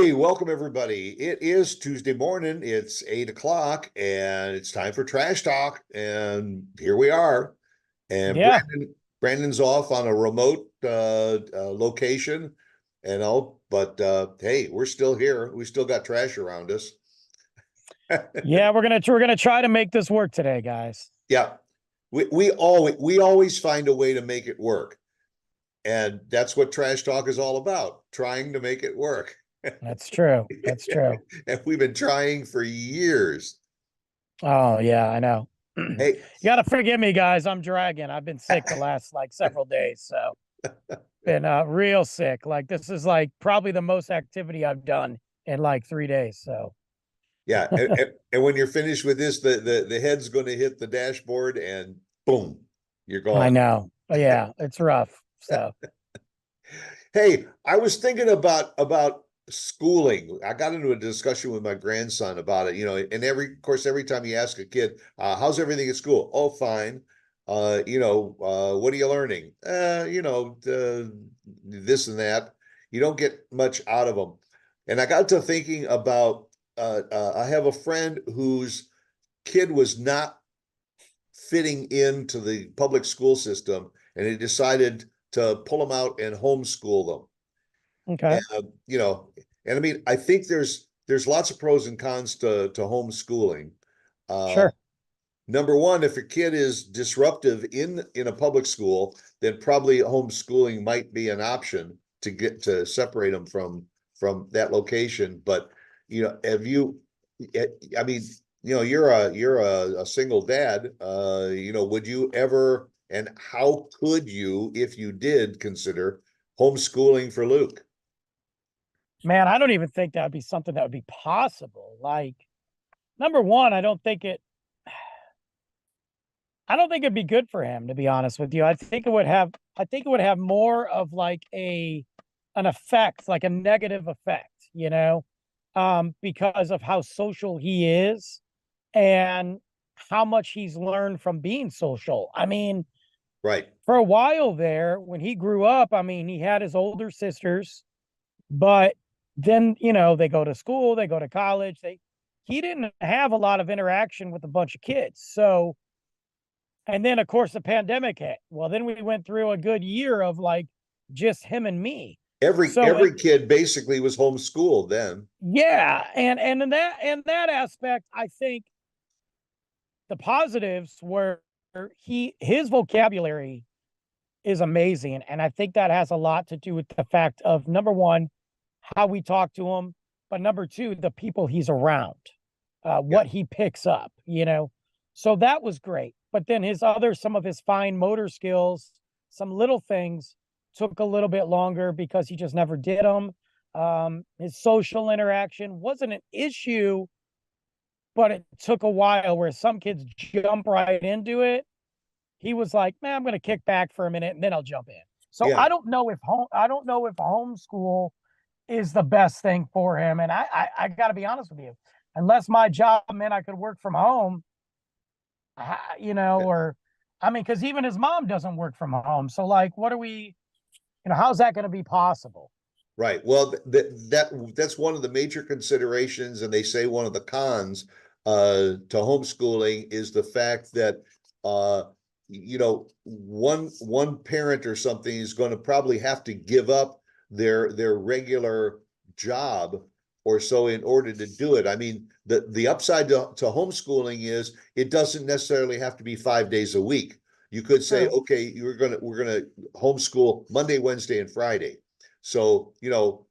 Hey, welcome everybody. It is Tuesday morning. It's 8 o'clock and it's time for Trash Talk. And here we are. And Yeah. Brandon's off on a remote location and all, but hey, we're still here. We still got trash around us. Yeah, we're gonna try to make this work today, guys. Yeah. We always find a way to make it work. And that's what Trash Talk is all about, trying to make it work. That's true. That's true. And we've been trying for years. Oh, yeah, I know. You Hey, gotta forgive me, guys. I'm dragging. I've been sick the last several days, so been real sick. Like this is like probably the most activity I've done in like 3 days. So yeah, and when you're finished with this, the head's going to hit the dashboard, and boom, you're I gone. know. Yeah, it's rough. So Hey, I was thinking about schooling. I got into a discussion with my grandson about it. And of course, every time you ask a kid, "How's everything at school?" "Oh, fine." What are you learning? This and that. You don't get much out of them. And I got to thinking about. I have a friend whose kid was not fitting into the public school system, and he decided to pull them out and homeschool them. okay. And and I mean, I think there's lots of pros and cons to homeschooling. Uh, Sure. Number one, if a kid is disruptive in a public school, then probably homeschooling might be an option to get to separate them from that location. But have you? I mean, you're a single dad. Would you ever, and how could you, if you did, consider homeschooling for Luke? Man, I don't even think that would be something that would be possible. Like, number one, I don't think it'd be good for him, to be honest with you. I think it would have more of like an effect, like a negative effect, because of how social he is and how much he's learned from being social. I mean, Right. for a while there, when he grew up, I mean, he had his older sisters, but then, they go to school, they go to college, he didn't have a lot of interaction with a bunch of kids. So, and then of course the pandemic hit. Well, then we went through a good year of like just him and me. Every So every kid basically was homeschooled then. yeah, and in that aspect, I think the positives were his vocabulary is amazing, and I think that has a lot to do with the fact of number one, how we talk to him, but number two, the people he's around, Yeah. what he picks up. So that was great. But then some of his fine motor skills, some little things took a little bit longer because he just never did them. His social interaction wasn't an issue, but it took a while where some kids jump right into it. He was like, man, I'm going to kick back for a minute and then I'll jump in. So Yeah. I don't know if homeschool is the best thing for him. And I got to be honest with you, unless my job meant I could work from home, or I mean, because even his mom doesn't work from home. So like, what are we, how's that going to be possible? Right. Well, that's one of the major considerations, and they say one of the cons to homeschooling is the fact that one parent or something is going to probably have to give up their regular job or so in order to do it. I mean, the upside to homeschooling is it doesn't necessarily have to be 5 days a week. You could say, True. okay, we're gonna homeschool Monday, Wednesday, and Friday. So,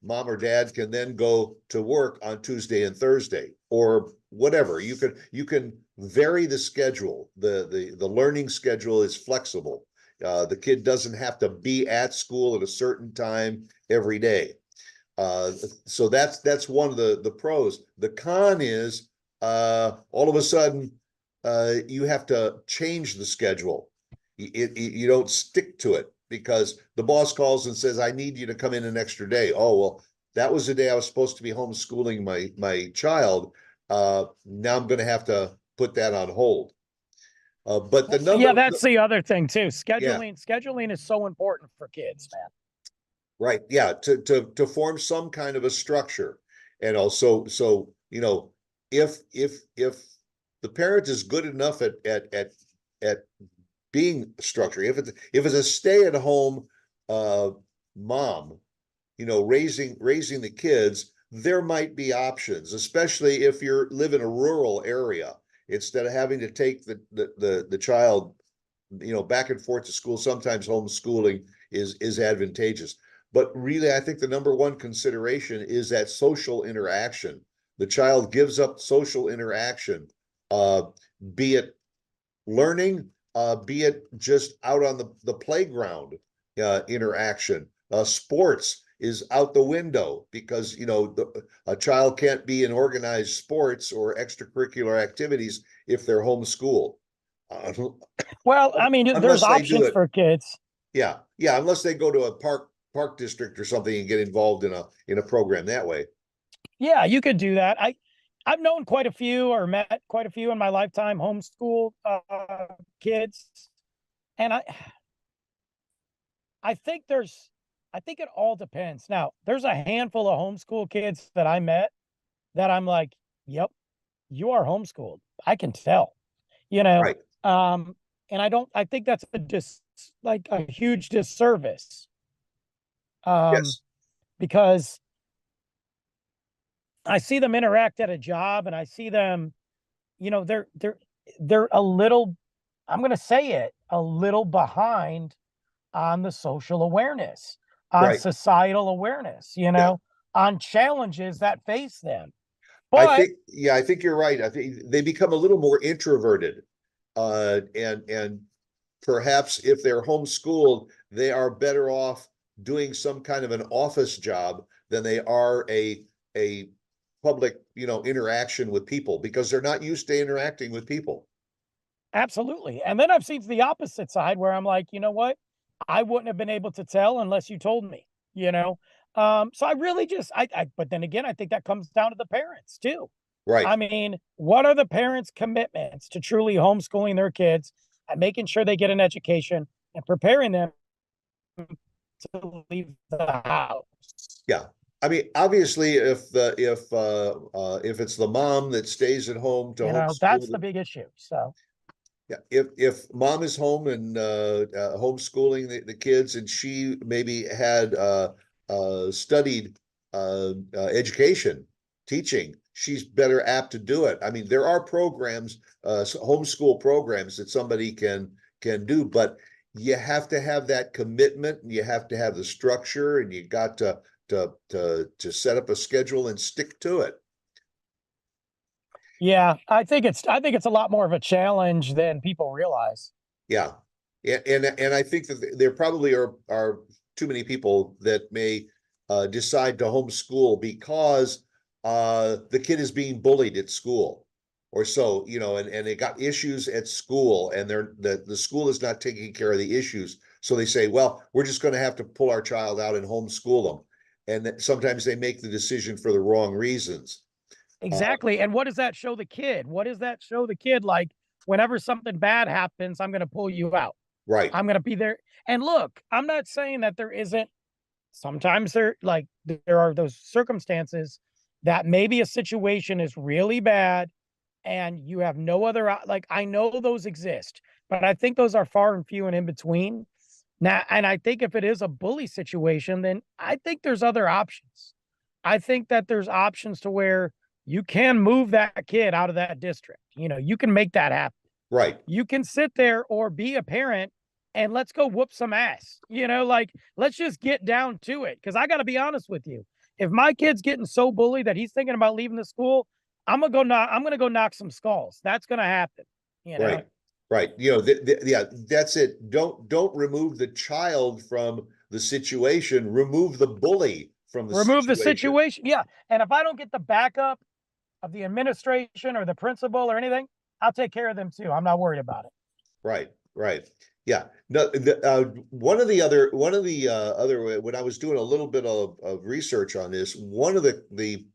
mom or dad can then go to work on Tuesday and Thursday or whatever. You can vary the schedule. The learning schedule is flexible. The kid doesn't have to be at school at a certain time every day. So that's one of the pros. The con is all of a sudden you have to change the schedule. You don't stick to it because the boss calls and says, "I need you to come in an extra day." Oh, well, that was the day I was supposed to be homeschooling my child. Now I'm going to have to put that on hold. But the Yeah, number, that's the other thing too. yeah, Scheduling is so important for kids, man. right, yeah, to form some kind of a structure. And also, so, if the parent is good enough at being structured, if it's a stay-at-home mom, raising the kids, there might be options, especially if you live in a rural area. Instead of having to take the child, back and forth to school, sometimes homeschooling is advantageous. But really, I think the number one consideration is that social interaction. The child gives up social interaction, be it learning, be it just out on the playground interaction. Sports is out the window because a child can't be in organized sports or extracurricular activities if they're homeschooled. Well, I mean, there's Unless they do options it, for kids. yeah, unless they go to a park district or something and get involved in a program that way. Yeah, you could do that. I've known quite a few or met quite a few in my lifetime homeschool kids, and I think it all depends. Now, there's a handful of homeschool kids that I met that I'm like, yep, you are homeschooled. I can tell, you know. Right. And I think that's like a huge disservice. Yes. Because I see them interact at a job and I see them, they're a little, I'm going to say it, a little behind on the social awareness, on Right. societal awareness, Yeah. on challenges that face them. I But think, I think you're right. I think they become a little more introverted. And perhaps if they're homeschooled, they are better off doing some kind of an office job than they are a public, interaction with people because they're not used to interacting with people. absolutely. And then I've seen the opposite side where I'm like, you know what? I wouldn't have been able to tell unless you told me, you know? So I really just, but then again, I think that comes down to the parents too. Right. I mean, what are the parents' commitments to truly homeschooling their kids and making sure they get an education and preparing them to leave the house? Yeah. I mean, obviously, if it's the mom that stays at home to That's the homeschool. big issue. So, Yeah, if mom is home and homeschooling the kids, and she maybe had studied education, teaching, she's better apt to do it. I mean, there are programs, homeschool programs that somebody can do, but you have to have that commitment, and you have to have the structure, and you got to set up a schedule and stick to it. yeah, I think it's a lot more of a challenge than people realize. Yeah. And I think that there probably are too many people that may decide to homeschool because the kid is being bullied at school or so, and they got issues at school, and the school is not taking care of the issues. So they say, well, we're just going to have to pull our child out and homeschool them. And that sometimes they make the decision for the wrong reasons. Exactly. And what does that show the kid? What does that show the kid? Like, whenever something bad happens, I'm going to pull you out. Right. I'm going to be there. And look, I'm not saying that there isn't, sometimes there are those circumstances that maybe a situation is really bad and you have no other, like, I know those exist, but I think those are far and few and in between. Now, and I think if it is a bully situation, then I think there's other options. I think that there's options to where you can move that kid out of that district. You can make that happen. Right. You can sit there or be a parent and let's go whoop some ass. Like, let's just get down to it. Cause I got to be honest with you. If my kid's getting so bullied that he's thinking about leaving the school, I'm going to go knock some skulls. That's going to happen. Right. Right. Yeah, that's it. Don't remove the child from the situation. Remove the bully from the Remove the situation. situation. Yeah. And if I don't get the backup of the administration or the principal or anything, I'll take care of them too. I'm not worried about it. Right. Right. Yeah. No. One of the other when I was doing a little bit of research on this, one of the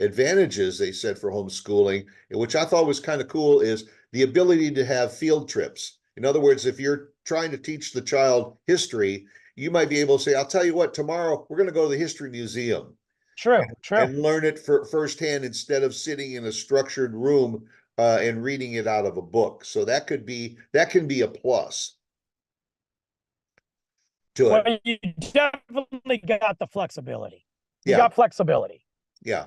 advantages they said for homeschooling, which I thought was kind of cool, is the ability to have field trips. In other words, if you're trying to teach the child history, you might be able to say, "I'll tell you what, tomorrow we're going to go to the history museum." True, true. and learn it for firsthand instead of sitting in a structured room and reading it out of a book. So that can be a plus to it. Well, you definitely got the flexibility. You Yeah, got flexibility. yeah.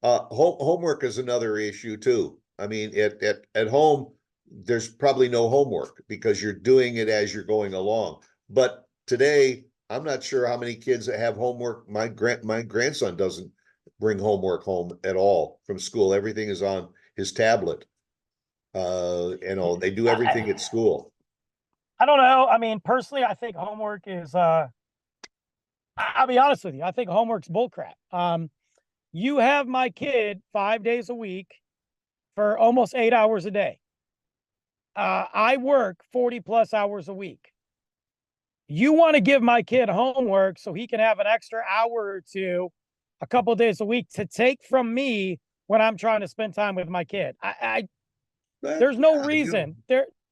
Homework is another issue too. I mean, at home, there's probably no homework because you're doing it as you're going along. But today, I'm not sure how many kids that have homework. My grandson doesn't bring homework home at all from school. Everything is on his tablet. They do everything at school. I don't know. I mean, personally, I think homework is I'll be honest with you. I think homework's bullcrap. You have my kid 5 days a week for almost 8 hours a day. I work 40 plus hours a week. You want to give my kid homework so he can have an extra hour or two a couple of days a week to take from me when I'm trying to spend time with my kid. There's no reason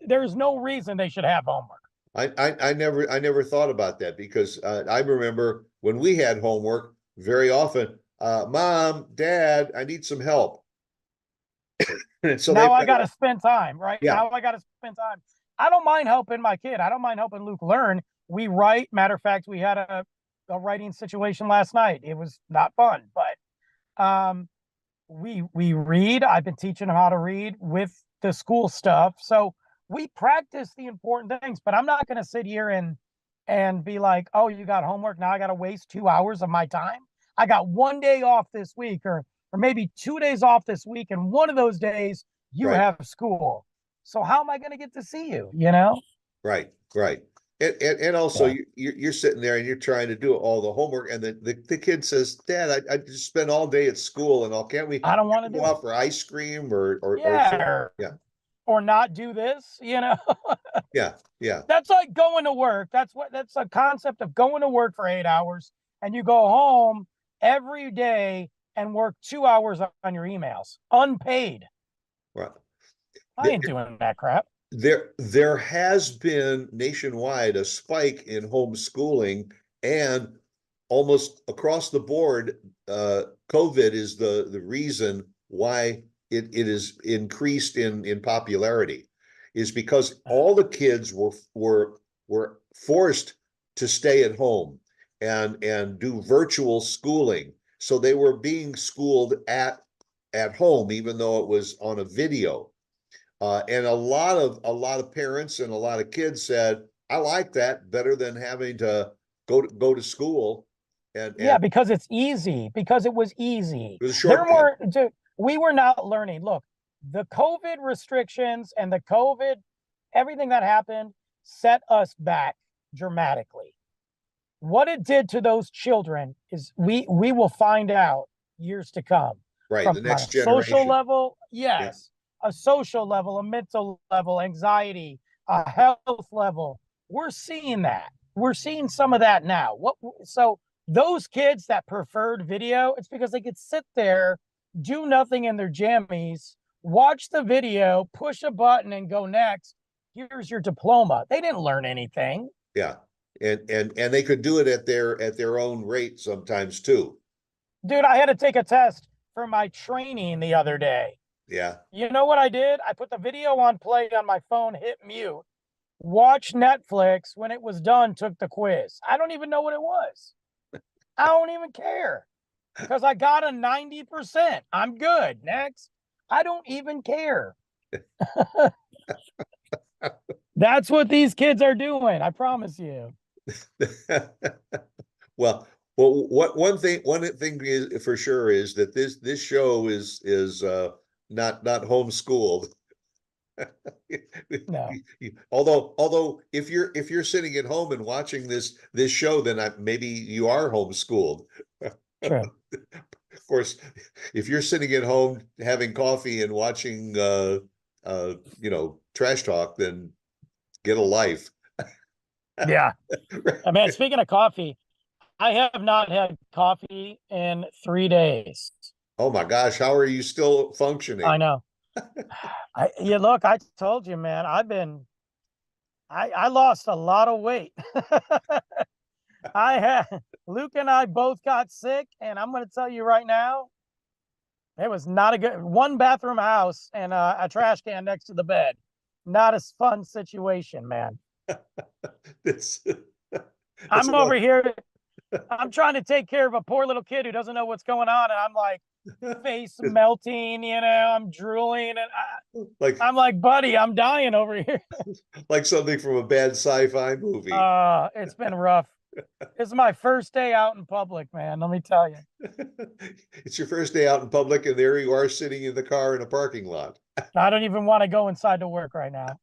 there's no reason they should have homework. I never thought about that because I remember when we had homework very often, Mom, Dad, I need some help. And so now I got to spend time, right? Yeah. Now I got to spend time. I don't mind helping my kid. I don't mind helping Luke learn. We write. Matter of fact, we had a writing situation last night. It was not fun, but we read. I've been teaching him how to read with the school stuff. So we practice the important things, but I'm not going to sit here and be like, oh, you got homework. Now I got to waste 2 hours of my time. I got one day off this week or maybe 2 days off this week. And one of those days you Right. have school. So how am I going to get to see you? You know? Right. And also Yeah. you're sitting there and you're trying to do all the homework and the kid says, Dad, I just spent all day at school and all, can't we I don't want to go do out it. for ice cream or Yeah. yeah, Or not do this, you know? yeah. That's like going to work. That's a concept of going to work for 8 hours and you go home every day and work 2 hours on your emails, unpaid. Right. I ain't doing that crap. There has been nationwide a spike in homeschooling and almost across the board, COVID is the reason why it is increased in popularity, is because all the kids were forced to stay at home and do virtual schooling. So they were being schooled at home, even though it was on a video. And a lot of parents and a lot of kids said, I like that better than having to go to school. And Yeah, because it's easy, because it was easy. it was a shortcut. We were not learning. Look, the COVID restrictions and the COVID, everything that happened set us back dramatically. What it did to those children is we will find out years to come. Right, From the next a social generation. level, Yeah. yes, a social level, a mental level, anxiety, a health level. We're seeing that. We're seeing some of that now. So those kids that preferred video, it's because they could sit there, do nothing in their jammies, watch the video, push a button, and go next. Here's your diploma. They didn't learn anything. Yeah. And they could do it at their own rate sometimes too. Dude, I had to take a test for my training the other day. Yeah. You know what I did? I put the video on play on my phone, hit mute, watch Netflix. When it was done, took the quiz. I don't even know what it was. I don't even care because I got a 90%. I'm good. Next. I don't even care. That's what these kids are doing. I promise you. Well, one thing is for sure is that this show is not homeschooled. No. Although if you're sitting at home and watching this show, then maybe you are homeschooled. True. Of course, if you're sitting at home having coffee and watching trash talk, then get a life. Yeah. Man, speaking of coffee, I have not had coffee in 3 days. Oh my gosh, how are you still I functioning? know. Look, I told you, man, I lost a lot of weight. I had Luke and I both got sick, and I'm going to tell you right now, it was not a good one bathroom house and a trash can next to the bed. Not a fun situation, man. It's it's I'm a over here. I'm trying to take care of a poor little kid who doesn't know what's going on, and I'm like face melting. I'm drooling, and like I'm like, buddy, I'm dying over here. like something from a bad sci-fi movie. It's been rough. This is my first day out in public, man. Let me tell you. It's your first day out in public, and there you are sitting in the car in a parking lot. I don't even want to go inside to work right now.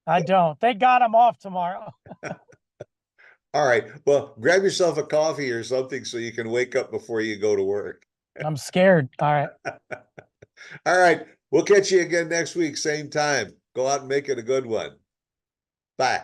I don't. Thank God I'm off tomorrow. All right. Well, grab yourself a coffee or something so you can wake up before you go to work. I'm scared. All right. All right. We'll catch you again next week, same time. Go out and make it a good one. Bye.